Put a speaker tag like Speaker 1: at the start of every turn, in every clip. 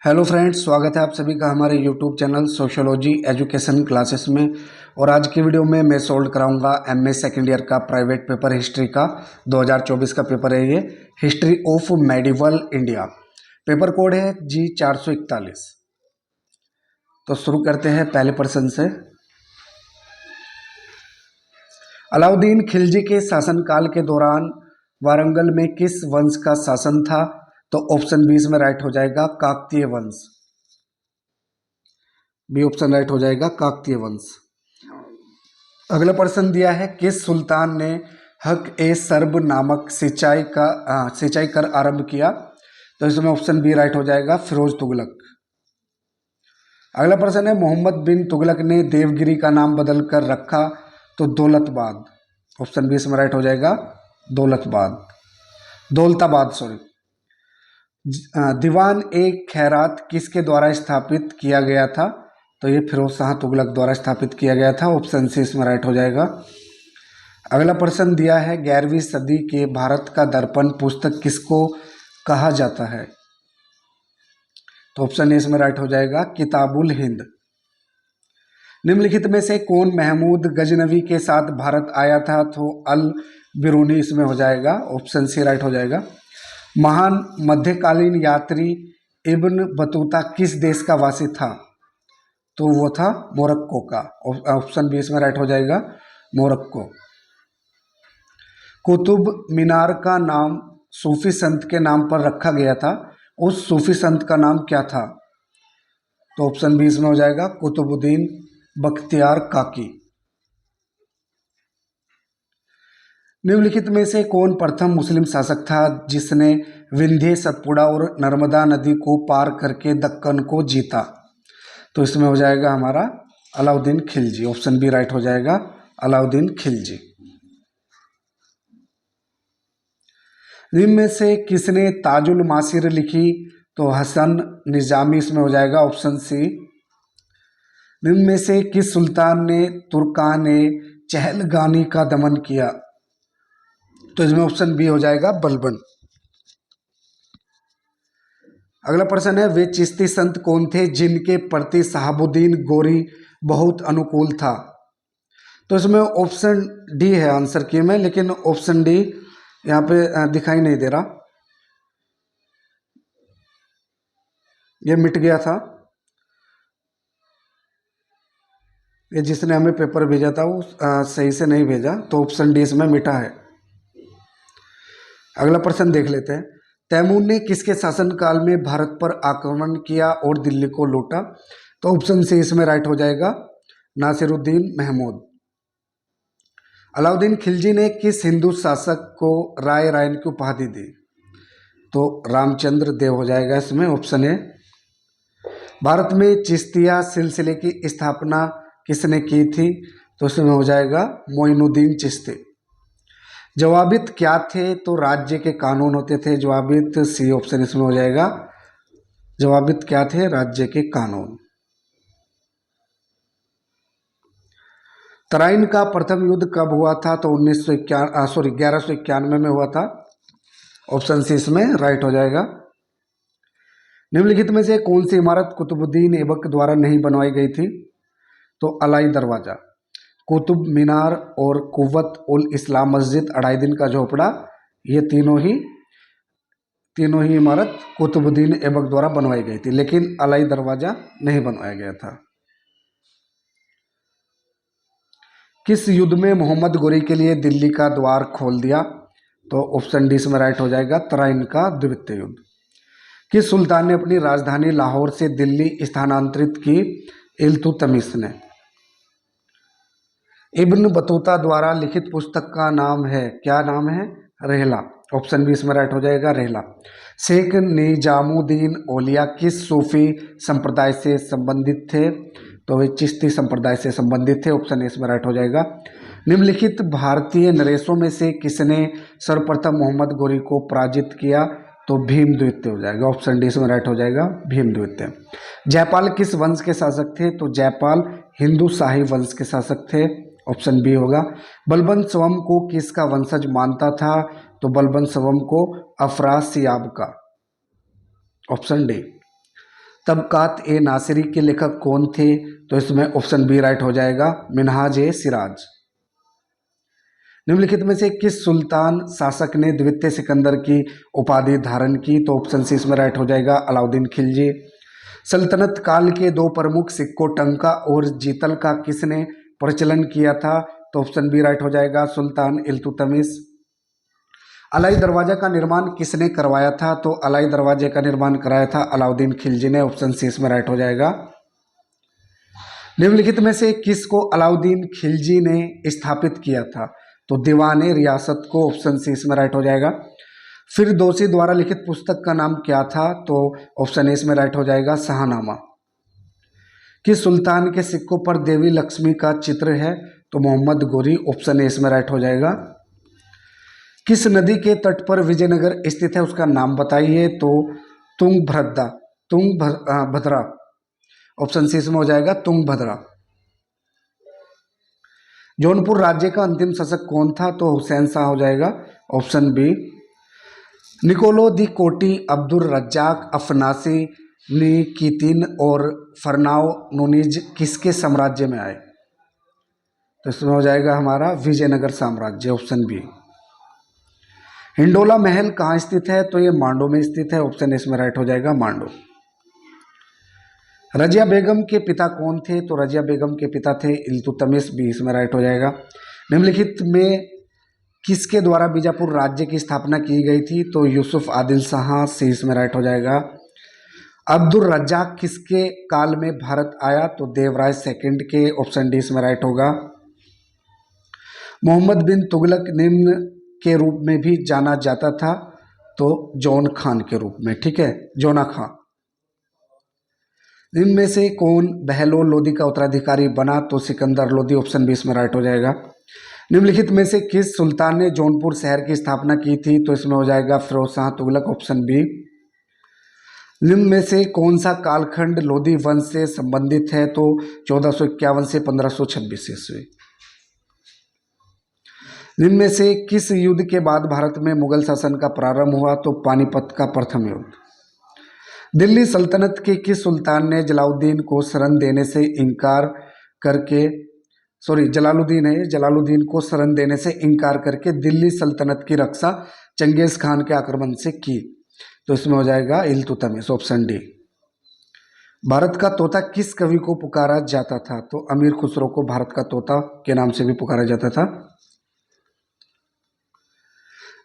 Speaker 1: Hello friends, स्वागत है आप सभी का हमारे YouTube channel sociology education classes में। और आज की वीडियो में मैं सोल्व कराऊंगा एमए सेकेंड ईयर का प्राइवेट पेपर हिस्ट्री का 2024 का पेपर है ये, history of medieval India. Paper code है G441। तो शुरू करते हैं पहले प्रश्न से। अलाउद्दीन खिलजी के शासनकाल के दौरान वारंगल में किस वंश का शासन था? तो ऑप्शन बी इसमें राइट हो जाएगा काकतीय वंश। बी ऑप्शन राइट हो जाएगा काकतीय वंश। अगला प्रश्न दिया है, किस सुल्तान ने हक ए सर्ब नामक सिंचाई कर आरंभ किया? तो इसमें ऑप्शन बी राइट हो जाएगा फिरोज तुगलक। अगला प्रश्न है, मोहम्मद बिन तुगलक ने देवगिरी का नाम बदल कर रखा तो दौलताबाद। ऑप्शन बी इसमें राइट हो जाएगा दौलताबाद सॉरी। दीवान ए खैरात किसके द्वारा स्थापित किया गया था? तो ये फिरोज शाह तुगलक द्वारा स्थापित किया गया था। ऑप्शन सी इसमें राइट हो जाएगा। अगला प्रश्न दिया है, 11वीं सदी के भारत का दर्पण पुस्तक किसको कहा जाता है? तो ऑप्शन ए इसमें राइट हो जाएगा किताबुल हिंद। निम्नलिखित में से कौन महमूद गजनवी के साथ भारत आया था? तो अल बिरूनी इसमें हो जाएगा। ऑप्शन सी राइट हो जाएगा। महान मध्यकालीन यात्री इब्न बतूता किस देश का वासी था? तो वो था मोरक्को का। ऑप्शन बी इसमें राइट हो जाएगा मोरक्को। कुतुब मीनार का नाम सूफी संत के नाम पर रखा गया था, उस सूफी संत का नाम क्या था? तो ऑप्शन बी इसमें हो जाएगा कुतुबुद्दीन बख्तियार काकी। निम्नलिखित में से कौन प्रथम मुस्लिम शासक था जिसने विंध्य, सतपुड़ा और नर्मदा नदी को पार करके दक्कन को जीता? तो इसमें हो जाएगा हमारा Alauddin Khilji. Option B right हो जाएगा अलाउद्दीन खिलजी। निम्न में से किसने ताजुल मासिर लिखी? तो हसन निजामी इसमें हो जाएगा। Option C. निम्न में से किस सुल्तान ने तुर्कान चहलगानी का दमन किया? तो इसमें ऑप्शन बी हो जाएगा बलबन। अगला प्रश्न है, वे चिश्ती संत कौन थे जिनके प्रति शहाबुद्दीन गोरी बहुत अनुकूल था? तो इसमें ऑप्शन डी है आंसर की में, लेकिन ऑप्शन डी यहाँ पे दिखाई नहीं दे रहा, ये मिट गया था। ये जिसने हमें पेपर भेजा था वो सही से नहीं भेजा, तो ऑप्शन डी इसमें मिटा है। अगला प्रश्न देख लेते हैं, तैमूर ने किसके शासनकाल में भारत पर आक्रमण किया और दिल्ली को लूटा? तो ऑप्शन सी इसमें राइट हो जाएगा नासिरुद्दीन महमूद। अलाउद्दीन खिलजी ने किस हिंदू शासक को राय रायन की उपाधि दी? तो रामचंद्र देव हो जाएगा इसमें। Option A. भारत में चिश्तिया सिलसिले की स्थापना किसने की थी? तो इसमें हो जाएगा मोइनुद्दीन चिश्ती। जवाबित क्या थे? तो राज्य के कानून होते थे जवाबित। सी ऑप्शन इसमें हो जाएगा। जवाबित क्या थे? राज्य के कानून। तराइन का प्रथम युद्ध कब हुआ था? तो 1191 में हुआ था। ऑप्शन सी इसमें राइट हो जाएगा। निम्नलिखित में से कौन सी इमारत कुतुबुद्दीन ऐबक द्वारा नहीं बनवाई गई थी? तो अलाई दरवाजा, कुतुब मीनार और कुव्वत उल इस्लाम मस्जिद, अढ़ाई दिन का झोपड़ा, ये तीनों ही इमारत कुतुबुद्दीन ऐबक द्वारा बनवाई गई थी, लेकिन अलाई दरवाजा नहीं बनवाया गया था। किस युद्ध में मोहम्मद गोरी के लिए दिल्ली का द्वार खोल दिया? तो ऑप्शन डी इसमें राइट हो जाएगा तराइन का द्वितीय युद्ध। किस सुल्तान ने अपनी राजधानी लाहौर से दिल्ली स्थानांतरित की? इल्तुतमिश ने। इब्न बतूता द्वारा लिखित पुस्तक का नाम है, क्या नाम है? रहला। ऑप्शन बी इसमें राइट हो जाएगा रहला। शेख निजामुद्दीन औलिया किस सूफी संप्रदाय से संबंधित थे? तो वे चिश्ती संप्रदाय से संबंधित थे। ऑप्शन ए इसमें राइट हो जाएगा। निम्नलिखित भारतीय नरेशों में से किसने सर्वप्रथम मोहम्मद गोरी को पराजित किया? तो भीम द्वितीय हो जाएगा। ऑप्शन डी इसमें राइट हो जाएगा भीम द्वितीय। जयपाल किस वंश के शासक थे? तो जयपाल हिंदू शाही वंश के शासक थे। ऑप्शन बी होगा। बलबन स्वयं को किसका वंशज मानता था? तो बलबन स्वयं को अफरासियाब का। Option D. तबकात ए नासिरी के लेखक कौन थे? तो इसमें ऑप्शन बी राइट हो जाएगा, मिनहाज ए सिराज। निम्नलिखित में से किस सुल्तान शासक ने द्वितीय सिकंदर की उपाधि धारण की? तो ऑप्शन सी इसमें राइट हो जाएगा, अलाउद्दीन खिलजी। सल्तनत काल के दो प्रमुख सिक्कों टंका और जीतल का किसने प्रचलन किया था? तो ऑप्शन बी राइट हो जाएगा, सुल्तान इल्तुतमिश। अलाई दरवाजा का निर्माण किसने करवाया था? तो अलाई दरवाजे का निर्माण कराया था अलाउद्दीन खिलजी ने। ऑप्शन सी इसमें राइट हो जाएगा। निम्नलिखित में से किसको अलाउद्दीन खिलजी ने स्थापित किया था? तो दीवाने रियासत को। ऑप्शन सी इसमें राइट हो जाएगा। फिरदौसी द्वारा लिखित पुस्तक का नाम क्या था? तो ऑप्शन ए इसमें राइट हो जाएगा, शाहनामा। किस सुल्तान के सिक्कों पर देवी लक्ष्मी का चित्र है? तो मोहम्मद गोरी। ऑप्शन ए इसमें राइट हो जाएगा। किस नदी के तट पर विजयनगर स्थित है, उसका नाम बताइए? तो तुंगभद्रा। ऑप्शन सी इसमें हो जाएगा, तुंगभद्रा। जौनपुर राज्य का अंतिम शासक कौन था? तो हुसैन शाह हो जाएगा। Option B. निकोलो दी कोटी, अब्दुल रज्जाक, अफनासी, निकीतिन और फरनाओ नूनीज किसके साम्राज्य में आए? तो इसमें हो जाएगा हमारा विजयनगर साम्राज्य। Option B. हिंडोला महल कहाँ स्थित है? तो ये मांडो में स्थित है। ऑप्शन इसमें राइट हो जाएगा, मांडो। रजिया बेगम के पिता कौन थे? तो रजिया बेगम के पिता थे इल्तुतमिश। बी इसमें राइट हो जाएगा। निम्नलिखित में किसके द्वारा बीजापुर राज्य की स्थापना की गई थी? तो यूसुफ आदिल शाह। सी इसमें राइट हो जाएगा। अब्दुल रज्जाक किसके काल में भारत आया? तो देवराय सेकंड के। ऑप्शन डी इसमें राइट होगा। मोहम्मद बिन तुगलक निम्न के रूप में भी जाना जाता था? तो जॉन खान के रूप में। ठीक है, जोना खां। इनमें से कौन बहलोल लोदी का उत्तराधिकारी बना? तो सिकंदर लोदी। ऑप्शन बी इसमें राइट हो जाएगा। निम्नलिखित में से किस सुल्तान ने जौनपुर शहर की स्थापना की थी? तो इसमें हो जाएगा फिरोज शाह तुगलक। Option B. निम्न में से कौन सा कालखंड लोदी वंश से संबंधित है? तो 1451 से 1526 ईस्वी। निम्न में से किस युद्ध के बाद भारत में मुगल शासन का प्रारंभ हुआ? तो पानीपत का प्रथम युद्ध। दिल्ली सल्तनत के किस सुल्तान ने जलालुद्दीन को शरण देने से इनकार करके जलालुद्दीन को शरण देने से इनकार करके दिल्ली सल्तनत की रक्षा चंगेज खान के आक्रमण से की? तो इसमें हो जाएगा इल्तुतमिश। Option D. भारत का तोता किस कवि को पुकारा जाता था? तो अमीर खुसरो को भारत का तोता के नाम से भी पुकारा जाता था।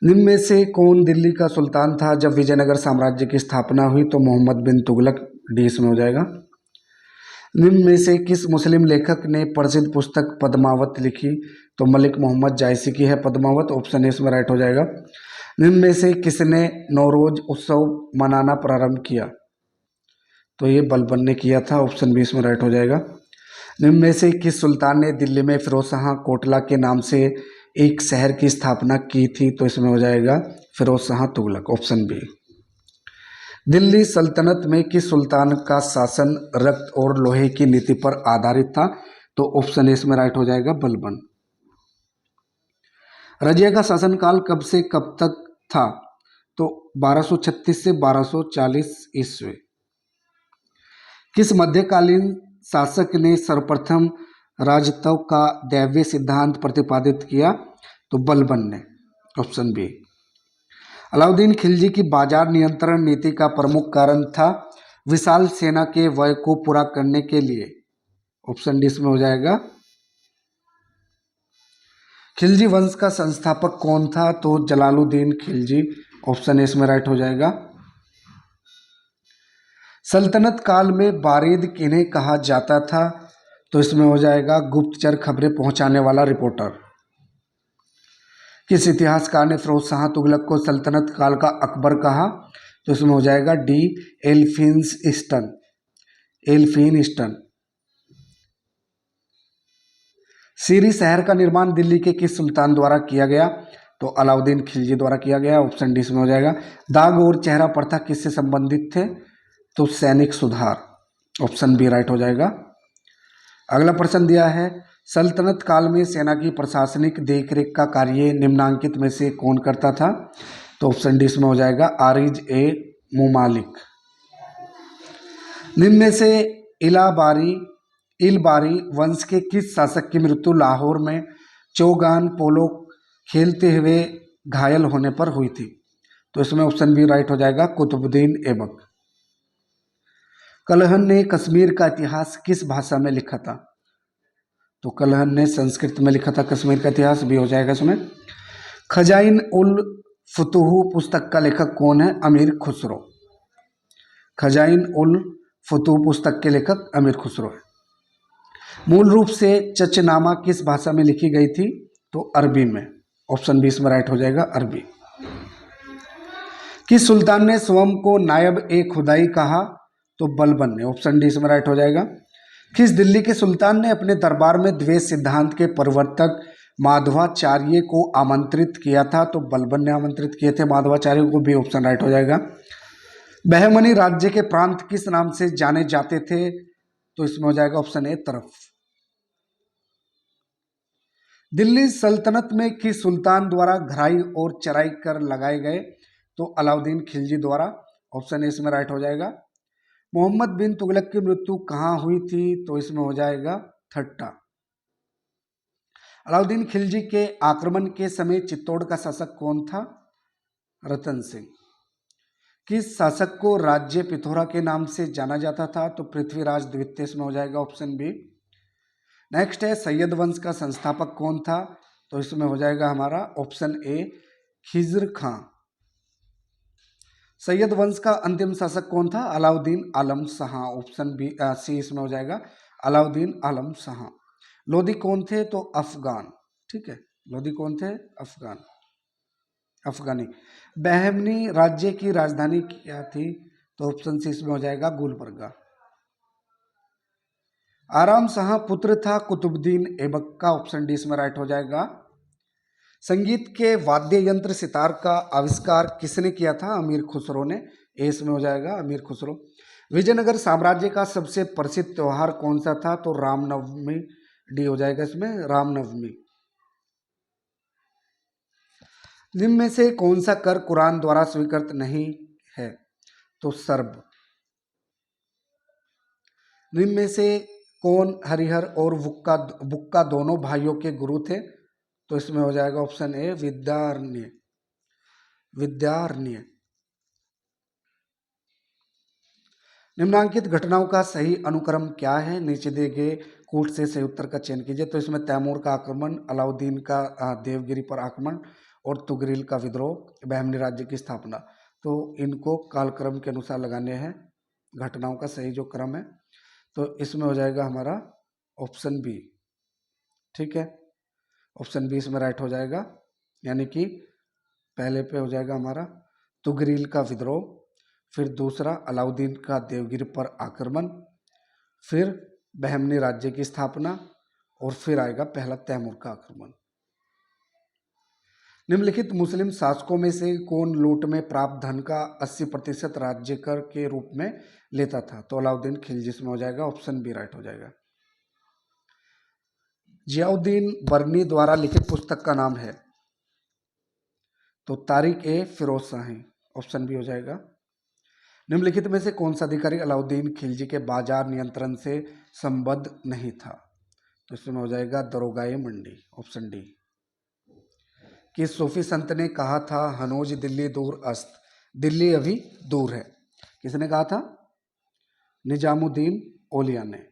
Speaker 1: निम्न में से कौन दिल्ली का सुल्तान था जब विजयनगर साम्राज्य की स्थापना हुई? तो मोहम्मद बिन तुगलक। डी इसमें हो जाएगा। निम्न में से किस मुस्लिम लेखक ने प्रसिद्ध पुस्तक पद्मावत लिखी? तो मलिक मोहम्मद जायसी की है पद्मावत। ऑप्शन इसमें राइट हो जाएगा। निम्न में से किसने नौरोज उत्सव मनाना प्रारंभ किया? तो ये बलबन ने किया था। ऑप्शन बी इसमें राइट हो जाएगा। निम्न में से किस सुल्तान ने दिल्ली में फिरोज शाह कोटला के नाम से एक शहर की स्थापना की थी? तो इसमें हो जाएगा फिरोज शाह तुगलक। Option B. दिल्ली सल्तनत में किस सुल्तान का शासन रक्त और लोहे की नीति पर आधारित था? तो ऑप्शन ए इसमें राइट हो जाएगा, बलबन। रजिया का शासनकाल कब से कब तक था? तो 1236 से 1240 ईस्वी। किस मध्यकालीन शासक ने सर्वप्रथम राजत्व का दैवीय सिद्धांत प्रतिपादित किया? तो बलबन ने। Option B. अलाउद्दीन खिलजी की बाजार नियंत्रण नीति का प्रमुख कारण था विशाल सेना के व्यय को पूरा करने के लिए। ऑप्शन डी इसमें हो जाएगा। खिलजी वंश का संस्थापक कौन था? तो जलालुद्दीन खिलजी। ऑप्शन ए इसमें राइट हो जाएगा। सल्तनत काल में बारीद किन्हें कहा जाता था? तो इसमें हो जाएगा गुप्तचर खबरें पहुंचाने वाला रिपोर्टर। किस इतिहासकार ने फिरोज शाह तुगलक को सल्तनत काल का अकबर कहा? तो इसमें हो जाएगा डी, एल्फिंस्टन। सीरी शहर का निर्माण दिल्ली के किस सुल्तान द्वारा किया गया? तो अलाउद्दीन खिलजी द्वारा किया गया। ऑप्शन डी इसमें हो जाएगा। दाग और चेहरा प्रथा किससे संबंधित थे? तो सैनिक सुधार। ऑप्शन बी राइट हो जाएगा। अगला प्रश्न दिया है, सल्तनत काल में सेना की प्रशासनिक देखरेख का कार्य निम्नांकित में से कौन करता था? तो ऑप्शन डी इसमें हो जाएगा, आरिज ए मुमालिक। निम्न में से इलबारी वंश के किस शासक की मृत्यु लाहौर में चौगान पोलो खेलते हुए घायल होने पर हुई थी? तो इसमें ऑप्शन बी राइट हो जाएगा, कुतुबुद्दीन ऐबक। कलहन ने कश्मीर का इतिहास किस भाषा में लिखा था? तो कलहन ने संस्कृत में लिखा था कश्मीर का इतिहास, भी हो जाएगा इसमें। खजाइन उल फुतूह पुस्तक का लेखक कौन है? अमीर खुसरो। खजाइन उल फुतूह पुस्तक के लेखक अमीर खुसरो है। मूल रूप से चचनामा किस भाषा में लिखी गई थी? तो अरबी में। ऑप्शन बी इसमें राइट हो जाएगा, अरबी। किस सुल्तान ने स्वयं को नायब ए खुदाई कहा? तो बलबन ने। ऑप्शन डी इसमें राइट हो जाएगा। किस दिल्ली के सुल्तान ने अपने दरबार में द्वैत सिद्धांत के प्रवर्तक माधवाचार्य को आमंत्रित किया था? तो बलबन ने आमंत्रित किए थे माधवाचार्य को, भी ऑप्शन राइट हो जाएगा। बहमनी राज्य के प्रांत किस नाम से जाने जाते थे? तो इसमें हो जाएगा ऑप्शन ए, तरफ। दिल्ली सल्तनत में किस सुल्तान द्वारा घराई और चराई कर लगाए गए? तो अलाउद्दीन खिलजी द्वारा। ऑप्शन ए इसमें राइट हो जाएगा। मोहम्मद बिन तुगलक की मृत्यु कहाँ हुई थी? तो इसमें हो जाएगा ठट्टा। अलाउद्दीन खिलजी के आक्रमण के समय चित्तौड़ का शासक कौन था? रतन सिंह। किस शासक को राज्य पिथौरा के नाम से जाना जाता था? तो पृथ्वीराज द्वितीय में हो जाएगा, ऑप्शन बी। नेक्स्ट है सैयद वंश का संस्थापक कौन था? तो इसमें हो जाएगा हमारा ऑप्शन ए, खिज्र खां। सैयद वंश का अंतिम शासक कौन था? अलाउद्दीन आलम शाह। ऑप्शन बी सी इसमें हो जाएगा, अलाउद्दीन आलम शाह। लोधी कौन थे? तो अफगान। ठीक है, लोधी कौन थे? अफगानी। बहमनी राज्य की राजधानी क्या थी? तो ऑप्शन सी इसमें हो जाएगा, गुलबर्गा। आराम शाह पुत्र था कुतुबुद्दीन ऐबक का। ऑप्शन डी इसमें राइट हो जाएगा। संगीत के वाद्य यंत्र सितार का आविष्कार किसने किया था? अमीर खुसरो ने। ए इसमें हो जाएगा, अमीर खुसरो। विजयनगर साम्राज्य का सबसे प्रसिद्ध त्योहार कौन सा था? तो रामनवमी। डी हो जाएगा इसमें, रामनवमी। निम्न में से कौन सा कर कुरान द्वारा स्वीकृत नहीं है? तो सर्ब। निम्न में से कौन हरिहर और बुक्का दोनों भाइयों के गुरु थे? तो इसमें हो जाएगा ऑप्शन ए, विद्यारण्य। निम्नांकित घटनाओं का सही अनुक्रम क्या है? नीचे दिए गए कूट से सही उत्तर का चयन कीजिए। तो इसमें तैमूर का आक्रमण, अलाउद्दीन का देवगिरी पर आक्रमण और तुगरिल का विद्रोह, बहमनी राज्य की स्थापना। तो इनको कालक्रम के अनुसार लगाने हैं घटनाओं का सही जो क्रम है। तो इसमें हो जाएगा हमारा ऑप्शन बी। ठीक है, ऑप्शन बी इसमें राइट हो जाएगा, यानी कि पहले पे हो जाएगा हमारा तुगरिल का विद्रोह, फिर दूसरा अलाउद्दीन का देवगिरी पर आक्रमण, फिर बहमनी राज्य की स्थापना और फिर आएगा पहला तैमूर का आक्रमण। निम्नलिखित मुस्लिम शासकों में से कौन लूट में प्राप्त धन का 80% राज्य कर के रूप में लेता था? तो अलाउद्दीन खिलजी में हो जाएगा, ऑप्शन बी राइट हो जाएगा। जियाउद्दीन बरनी द्वारा लिखित पुस्तक का नाम है? तो तारिक ए फिरोज शाही। ऑप्शन बी हो जाएगा। निम्नलिखित में से कौन सा अधिकारी अलाउद्दीन खिलजी के बाजार नियंत्रण से संबद्ध नहीं था? तो इसमें हो जाएगा दरोगाए मंडी। Option D. किस सूफी संत ने कहा था हनोज दिल्ली दूर अस्त, दिल्ली अभी दूर है? किसने कहा था? निजामुद्दीन औलिया ने।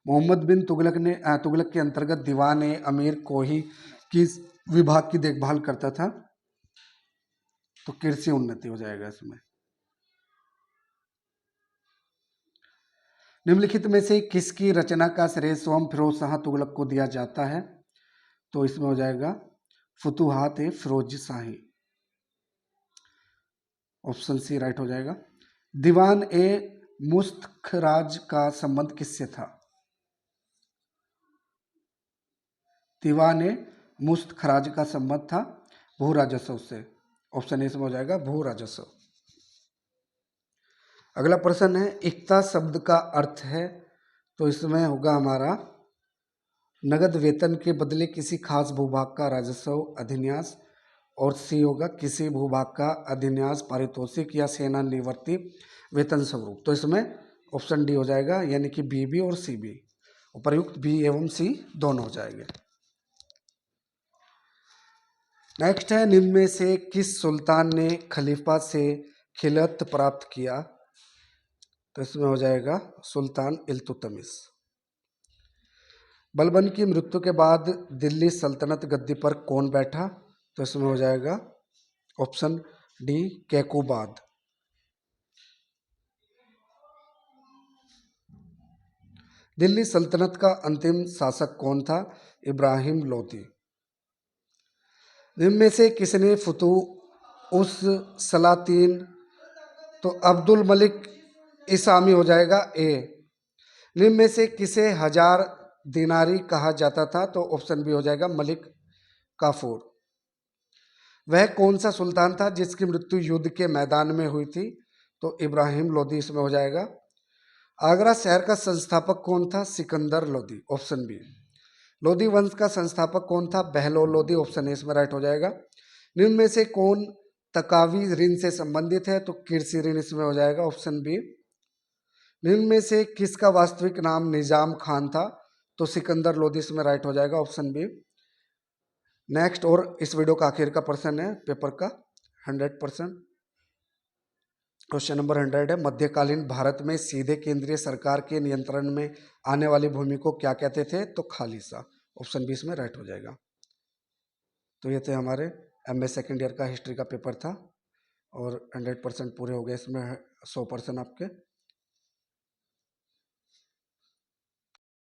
Speaker 1: मोहम्मद बिन तुगलक के अंतर्गत दीवान ए अमीर कोही किस विभाग की देखभाल करता था? तो कृषि उन्नति हो जाएगा इसमें। निम्नलिखित में से किसकी रचना का श्रेय स्वयं फिरोज शाह तुगलक को दिया जाता है? तो इसमें हो जाएगा फुतुहात ए फिरोज शाही। ऑप्शन सी राइट हो जाएगा। दीवान ए मुस्तखराज का संबंध किससे था? दीवान ए मुस्तखराज का संबंध था भू राजस्व से। ऑप्शन ए इसमें हो जाएगा भू राजस्व। अगला प्रश्न है इक्ता शब्द का अर्थ है? तो इसमें होगा हमारा नगद वेतन के बदले किसी खास भूभाग का राजस्व अधिन्यास, और सी होगा किसी भूभाग का अधिन्यास पारितोषिक या सेना निवृत्ति वेतन स्वरूप। तो इसमें ऑप्शन डी हो जाएगा, यानी कि बी भी और सी भी, उपर्युक्त बी एवं सी दोनों हो जाएंगे। नेक्स्ट है, निम्न में से किस सुल्तान ने खलीफा से खिलत प्राप्त किया? तो इसमें हो जाएगा सुल्तान इल्तुतमिश। बलबन की मृत्यु के बाद दिल्ली सल्तनत गद्दी पर कौन बैठा? तो इसमें हो जाएगा ऑप्शन डी कैकुबाद। दिल्ली सल्तनत का अंतिम शासक कौन था? इब्राहिम लोदी। निम्न में से किसने फुतूह उस सलातीन? तो अब्दुल मलिक इसामी हो जाएगा ए। निम्न में से किसे हजार दिनारी कहा जाता था? तो ऑप्शन बी हो जाएगा मलिक काफूर। वह कौन सा सुल्तान था जिसकी मृत्यु युद्ध के मैदान में हुई थी? तो इब्राहिम लोदी इसमें हो जाएगा। आगरा शहर का संस्थापक कौन था? Sikandar Lodi, option B. लोदी वंश का संस्थापक कौन था? बहलोल लोदी, ऑप्शन ए इसमें राइट हो जाएगा। निम्न में से कौन तकावी ऋण से संबंधित है? तो किरसी ऋण इसमें हो जाएगा, ऑप्शन बी। निम्न में से किसका वास्तविक नाम निजाम खान था? तो सिकंदर लोदी इसमें राइट हो जाएगा, ऑप्शन बी। नेक्स्ट, और इस वीडियो का आखिर का प्रश्न है पेपर का 100%। क्वेश्चन नंबर 100 है, मध्यकालीन भारत में सीधे केंद्रीय सरकार के नियंत्रण में आने वाली भूमि को क्या कहते थे? तो खालिसा, ऑप्शन बी इसमें राइट हो जाएगा। तो ये थे हमारे MA सेकेंड ईयर का हिस्ट्री का पेपर था, और 100% पूरे हो गए इसमें 100% आपके।